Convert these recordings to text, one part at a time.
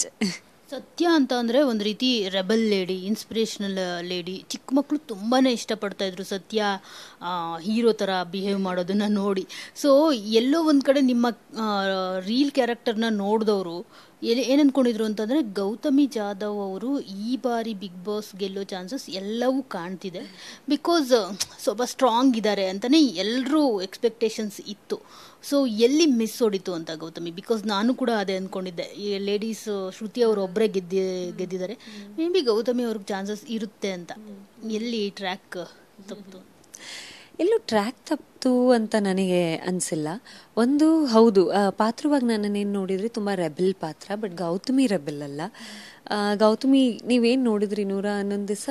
ಅಷ್ಟೇ. ಸತ್ಯ ಅಂತ ಅಂದರೆ ಒಂದು ರೀತಿ ರೆಬಲ್ ಲೇಡಿ, ಇನ್ಸ್ಪಿರೇಷನಲ್ ಲೇಡಿ. ಚಿಕ್ಕ ಮಕ್ಕಳು ತುಂಬಾ ಇಷ್ಟಪಡ್ತಾ ಇದ್ರು ಸತ್ಯ ಹೀರೋ ಥರ ಬಿಹೇವ್ ಮಾಡೋದನ್ನು ನೋಡಿ. ಸೊ ಎಲ್ಲೋ ಒಂದು ಕಡೆ ನಿಮ್ಮ ರೀಲ್ ಕ್ಯಾರೆಕ್ಟರ್ನ ನೋಡಿದವರು ಏನು ಅಂದ್ಕೊಂಡಿದ್ರು ಅಂತಂದರೆ ಗೌತಮಿ ಜಾಧವ್ ಅವರು ಈ ಬಾರಿ ಬಿಗ್ ಬಾಸ್ ಗೆಲ್ಲೋ ಚಾನ್ಸಸ್ ಎಲ್ಲವೂ ಕಾಣ್ತಿದೆ. ಬಿಕಾಸ್ ಸ್ವಲ್ಪ ಸ್ಟ್ರಾಂಗ್ ಇದ್ದಾರೆ ಅಂತಲೇ ಎಲ್ಲರೂ ಎಕ್ಸ್ಪೆಕ್ಟೇಷನ್ಸ್ ಇತ್ತು. ಸೊ ಎಲ್ಲಿ ಮಿಸ್ ಹೊಡಿತು ಅಂತ ಗೌತಮಿ? ಬಿಕಾಸ್ ನಾನು ಕೂಡ ಅದೇ ಅಂದ್ಕೊಂಡಿದ್ದೆ, ಈ ಲೇಡೀಸ್ ಶ್ರುತಿ ಅವರು ಒಬ್ಬರೇ ಗೆದ್ದಿದ್ದಾರೆ, ಮೇ ಬಿ ಗೌತಮಿ ಅವ್ರಿಗೆ ಚಾನ್ಸಸ್ ಇರುತ್ತೆ ಅಂತ. ಎಲ್ಲಿ ಟ್ರ್ಯಾಕ್ ತಪ್ಪಿತು? ಎಲ್ಲೂ ಟ್ರ್ಯಾಕ್ ತಪ್ಪಿತು ಅಂತ ನನಗೆ ಅನಿಸಿಲ್ಲ. ಒಂದು ಹೌದು, ಪಾತ್ರವಾಗಿ ನನ್ನನ್ನೇನು ನೋಡಿದ್ರಿ ತುಂಬ ರೆಬೆಲ್ ಪಾತ್ರ, ಬಟ್ ಗೌತಮಿ ರೆಬೆಲ್ ಅಲ್ಲ. ಗೌತಮಿ ನೀವೇನು ನೋಡಿದ್ರಿ 111 ದಿವಸ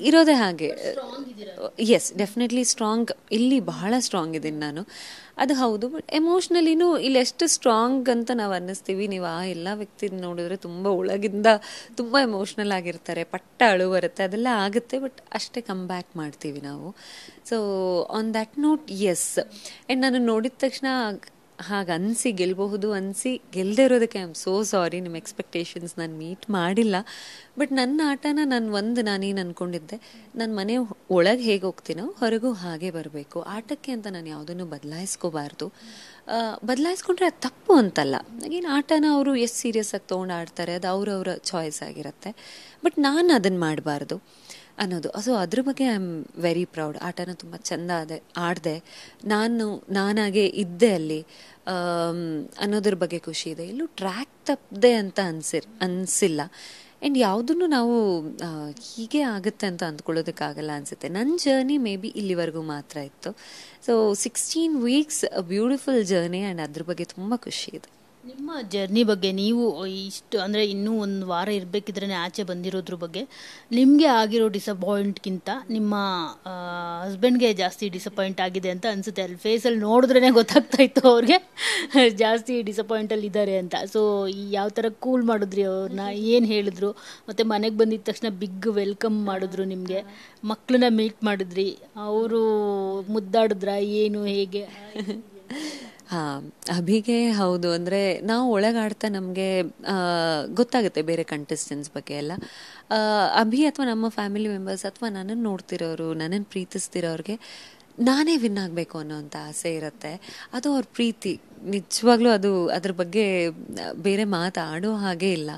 ಇರೋದೇ ಹಾಗೆ. ಎಸ್, ಡೆಫಿನೆಟ್ಲಿ ಸ್ಟ್ರಾಂಗ್, ಇಲ್ಲಿ ಬಹಳ ಸ್ಟ್ರಾಂಗ್ ಇದ್ದೀನಿ ನಾನು, ಅದು ಹೌದು. ಬಟ್ ಎಮೋಷ್ನಲಿನೂ ಇಲ್ಲಿ ಎಷ್ಟು ಸ್ಟ್ರಾಂಗ್ ಅಂತ ನಾವು ಅನ್ನಿಸ್ತೀವಿ. ನೀವು ಆ ಎಲ್ಲ ವ್ಯಕ್ತಿ ನೋಡಿದ್ರೆ ತುಂಬ ಒಳಗಿಂದ ತುಂಬ ಎಮೋಷ್ನಲ್ ಆಗಿರ್ತಾರೆ, ಪಟ್ಟ ಅಳು ಬರುತ್ತೆ, ಅದೆಲ್ಲ ಆಗುತ್ತೆ. ಬಟ್ ಅಷ್ಟೇ ಕಮ್ ಬ್ಯಾಕ್ ಮಾಡ್ತೀವಿ ನಾವು. So on that note yes. And ನಾನು ನೋಡಿದ ತಕ್ಷಣ ಹಾಗೆ ಅನಿಸಿ ಗೆಲ್ಲಬಹುದು ಅನಿಸಿ ಗೆಲ್ಲದೆ ಇರೋದಕ್ಕೆ ಐ ಆಮ್ ಸೋ ಸಾರಿ. ನಿಮ್ಮ ಎಕ್ಸ್ಪೆಕ್ಟೇಷನ್ಸ್ ನಾನು ಮೀಟ್ ಮಾಡಿಲ್ಲ. ಬಟ್ ನನ್ನ ಆಟನ ನಾನೇನು ಅಂದ್ಕೊಂಡಿದ್ದೆ, ನನ್ನ ಮನೆ ಒಳಗೆ ಹೇಗೆ ಹೋಗ್ತೀನೋ ಹೊರಗೂ ಹಾಗೆ ಬರಬೇಕು. ಆಟಕ್ಕೆ ಅಂತ ನಾನು ಯಾವುದನ್ನು ಬದಲಾಯಿಸ್ಕೋಬಾರ್ದು. ಬದಲಾಯಿಸ್ಕೊಂಡ್ರೆ ಅದು ತಪ್ಪು ಅಂತಲ್ಲ. ಏನು ಆಟನ ಅವರು ಎಷ್ಟು ಸೀರಿಯಸ್ ಆಗಿ ತೊಗೊಂಡು ಆಡ್ತಾರೆ, ಅದು ಅವರವರ ಚಾಯ್ಸ್ ಆಗಿರುತ್ತೆ. ಬಟ್ ನಾನು ಅದನ್ನು ಮಾಡಬಾರ್ದು ಅನ್ನೋದು. ಸೊ ಅದ್ರ ಬಗ್ಗೆ ಐ ಆಮ್ ವೆರಿ ಪ್ರೌಡ್. ಆಟನ ತುಂಬ ಚೆಂದ ಆಡಿದೆ, ನಾನಾಗೆ ಇದ್ದೆ ಅಲ್ಲಿ ಅನ್ನೋದ್ರ ಬಗ್ಗೆ ಖುಷಿ ಇದೆ. ಎಲ್ಲೂ ಟ್ರ್ಯಾಕ್ ತಪ್ಪದೆ ಅಂತ ಅನಿಸಿಲ್ಲ. ಆ್ಯಂಡ್ ಯಾವುದನ್ನು ನಾವು ಹೀಗೆ ಆಗುತ್ತೆ ಅಂತ ಅಂದ್ಕೊಳ್ಳೋದಕ್ಕಾಗಲ್ಲ ಅನಿಸುತ್ತೆ. ನನ್ನ ಜರ್ನಿ ಮೇ ಬಿ ಇಲ್ಲಿವರೆಗೂ ಮಾತ್ರ ಇತ್ತು. So 16 weeks beautiful journey, and ಅದ್ರ ಬಗ್ಗೆ ತುಂಬ ಖುಷಿ ಇದೆ. ನಿಮ್ಮ ಜರ್ನಿ ಬಗ್ಗೆ, ನೀವು ಇಷ್ಟು ಅಂದರೆ ಇನ್ನೂ ಒಂದು ವಾರ ಇರಬೇಕಿದ್ರೆ ಆಚೆ ಬಂದಿರೋದ್ರ ಬಗ್ಗೆ ನಿಮಗೆ ಆಗಿರೋ ಡಿಸಪಾಯಿಂಟ್ಗಿಂತ ನಿಮ್ಮ ಹಸ್ಬೆಂಡ್ಗೆ ಜಾಸ್ತಿ ಡಿಸಪಾಯಿಂಟ್ ಆಗಿದೆ ಅಂತ ಅನಿಸುತ್ತೆ. ಅಲ್ಲಿ ಫೇಸಲ್ಲಿ ನೋಡಿದ್ರೇ ಗೊತ್ತಾಗ್ತಾ ಇತ್ತು ಅವ್ರಿಗೆ ಜಾಸ್ತಿ ಡಿಸಪಾಯಿಂಟಲ್ಲಿ ಇದ್ದಾರೆ ಅಂತ. ಸೊ ಯಾವ ಥರ ಕೂಲ್ ಮಾಡಿದ್ರಿ ಅವ್ರನ್ನ, ಏನು ಹೇಳಿದ್ರು? ಮತ್ತು ಮನೆಗೆ ಬಂದಿದ್ದ ತಕ್ಷಣ ಬಿಗ್ ವೆಲ್ಕಮ್ ಮಾಡಿದ್ರು ನಿಮಗೆ, ಮಕ್ಕಳನ್ನ ಮೀಟ್ ಮಾಡಿದ್ರಿ, ಅವರು ಮುದ್ದಾಡಿದ್ರ, ಏನು ಹೇಗೆ? ಹಾಂ, ಅಭಿಗೆ ಹೌದು. ಅಂದರೆ ನಾವು ಒಳಗಾಡ್ತಾ ನಮಗೆ ಗೊತ್ತಾಗುತ್ತೆ ಬೇರೆ ಕಂಟೆಸ್ಟೆಂಟ್ಸ್ ಬಗ್ಗೆ ಎಲ್ಲ. ಅಭಿ ಅಥವಾ ನಮ್ಮ ಫ್ಯಾಮಿಲಿ ಮೆಂಬರ್ಸ್ ಅಥವಾ ನನ್ನನ್ನು ನೋಡ್ತಿರೋರು, ನನ್ನನ್ನು ಪ್ರೀತಿಸ್ತಿರೋರಿಗೆ ನಾನೇ ವಿನ್ ಆಗಬೇಕು ಅನ್ನೋಂಥ ಆಸೆ ಇರುತ್ತೆ. ಅದು ಅವ್ರ ಪ್ರೀತಿ, ನಿಜವಾಗ್ಲೂ ಅದು ಅದ್ರ ಬಗ್ಗೆ ಬೇರೆ ಮಾತಾಡೋ ಹಾಗೆ ಇಲ್ಲ.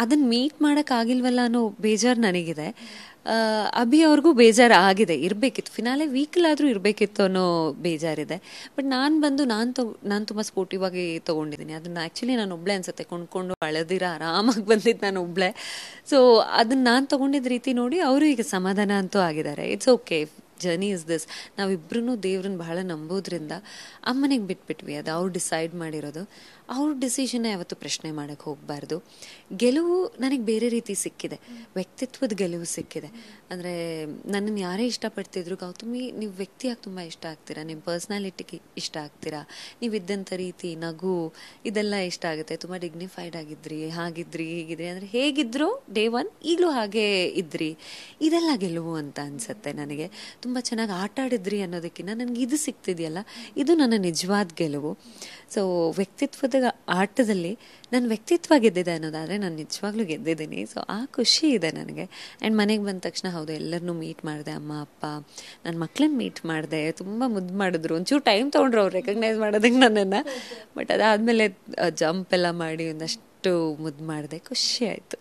ಅದನ್ನು ಮೀಟ್ ಮಾಡೋಕ್ಕಾಗಿಲ್ವಲ್ಲ ಅನ್ನೋ ಬೇಜಾರು ನನಗಿದೆ. ಅಭಿ ಅವ್ರಿಗೂ ಬೇಜಾರು ಆಗಿದೆ, ಇರಬೇಕಿತ್ತು, ಫಿನಾಲೆ ವೀಕಲ್ಲಾದರೂ ಇರಬೇಕಿತ್ತು ಅನ್ನೋ ಬೇಜಾರಿದೆ. ಬಟ್ ನಾನು ತುಂಬ ಸ್ಪೋರ್ಟಿವ್ ಆಗಿ ತೊಗೊಂಡಿದ್ದೀನಿ ಅದನ್ನು. ಆ್ಯಕ್ಚುಲಿ ನಾನು ಒಬ್ಬಳೇ ಅನ್ಸುತ್ತೆ ಕೊಂಡ್ಕೊಂಡು ಅಳದಿರ ಆರಾಮಾಗಿ ಬಂದಿದ್ದು ನಾನು ಒಬ್ಬಳೇ. ಸೊ ಅದನ್ನು ನಾನು ತೊಗೊಂಡಿದ್ದ ರೀತಿ ನೋಡಿ ಅವರು ಈಗ ಸಮಾಧಾನ ಅಂತೂ ಆಗಿದ್ದಾರೆ. It's okay, journey is this. ನಾವಿಬ್ರು ದೇವ್ರನ್ನ ಬಹಳ ನಂಬೋದ್ರಿಂದ ಅಮ್ಮನಿಗೆ ಬಿಟ್ಬಿಟ್ವಿ, ಅದು ಅವ್ರು ಡಿಸೈಡ್ ಮಾಡಿರೋದು. ಅವ್ರ ಡಿಸಿಷನ್ನ ಯಾವತ್ತೂ ಪ್ರಶ್ನೆ ಮಾಡೋಕ್ಕೆ ಹೋಗಬಾರ್ದು. ಗೆಲುವು ನನಗೆ ಬೇರೆ ರೀತಿ ಸಿಕ್ಕಿದೆ, ವ್ಯಕ್ತಿತ್ವದ ಗೆಲುವು ಸಿಕ್ಕಿದೆ. ಅಂದರೆ ನನ್ನನ್ನು ಯಾರೇ ಇಷ್ಟಪಡ್ತಿದ್ರು, ಗೌತಮಿ ನೀವು ವ್ಯಕ್ತಿಯಾಗಿ ತುಂಬ ಇಷ್ಟ ಆಗ್ತೀರಾ, ನಿಮ್ಮ ಪರ್ಸ್ನಾಲಿಟಿಗೆ ಇಷ್ಟ ಆಗ್ತೀರಾ, ನೀವಿದ್ದಂಥ ರೀತಿ, ನಗು, ಇದೆಲ್ಲ ಇಷ್ಟ ಆಗುತ್ತೆ, ತುಂಬ ಡಿಗ್ನಿಫೈಡ್ ಆಗಿದ್ರಿ, ಹಾಗಿದ್ರಿ, ಹೀಗಿದ್ರಿ, ಅಂದರೆ ಹೇಗಿದ್ರು ಡೇ ಒನ್ ಈಗಲೂ ಹಾಗೇ ಇದ್ರಿ, ಇದೆಲ್ಲ ಗೆಲುವು ಅಂತ ಅನಿಸುತ್ತೆ ನನಗೆ. ತುಂಬ ಚೆನ್ನಾಗಿ ಆಟ ಆಡಿದ್ರಿ ಅನ್ನೋದಕ್ಕಿಂತ ನನಗೆ ಇದು ಸಿಗ್ತಿದೆಯಲ್ಲ, ಇದು ನನ್ನ ನಿಜವಾದ ಗೆಲುವು. ಸೊ ವ್ಯಕ್ತಿತ್ವದ ಆಟದಲ್ಲಿ ನನ್ನ ವ್ಯಕ್ತಿತ್ವ ಗೆದ್ದಿದೆ ಅನ್ನೋದಾದರೆ ನಾನು ನಿಜವಾಗ್ಲೂ ಗೆದ್ದಿದ್ದೀನಿ. ಸೊ ಆ ಖುಷಿ ಇದೆ ನನಗೆ. ಆ್ಯಂಡ್ ಮನೆಗೆ ಬಂದ ತಕ್ಷಣ ಹೌದು ಎಲ್ಲರನ್ನೂ ಮೀಟ್ ಮಾಡಿದೆ, ಅಮ್ಮ ಅಪ್ಪ ನನ್ನ ಮಕ್ಕಳನ್ನ ಮೀಟ್ ಮಾಡಿದೆ, ತುಂಬ ಮುದ್ದು ಮಾಡಿದ್ರು. ಒಂಚೂರು ಟೈಮ್ ತೊಗೊಂಡ್ರು ಅವ್ರು ರೆಕಗ್ನೈಸ್ ಮಾಡೋದಕ್ಕೆ ನನ್ನನ್ನು. ಬಟ್ ಅದಾದಮೇಲೆ ಜಂಪ್ ಎಲ್ಲ ಮಾಡಿ ಒಂದಷ್ಟು ಮುದ್ದು ಮಾಡಿದೆ, ಖುಷಿ ಆಯಿತು.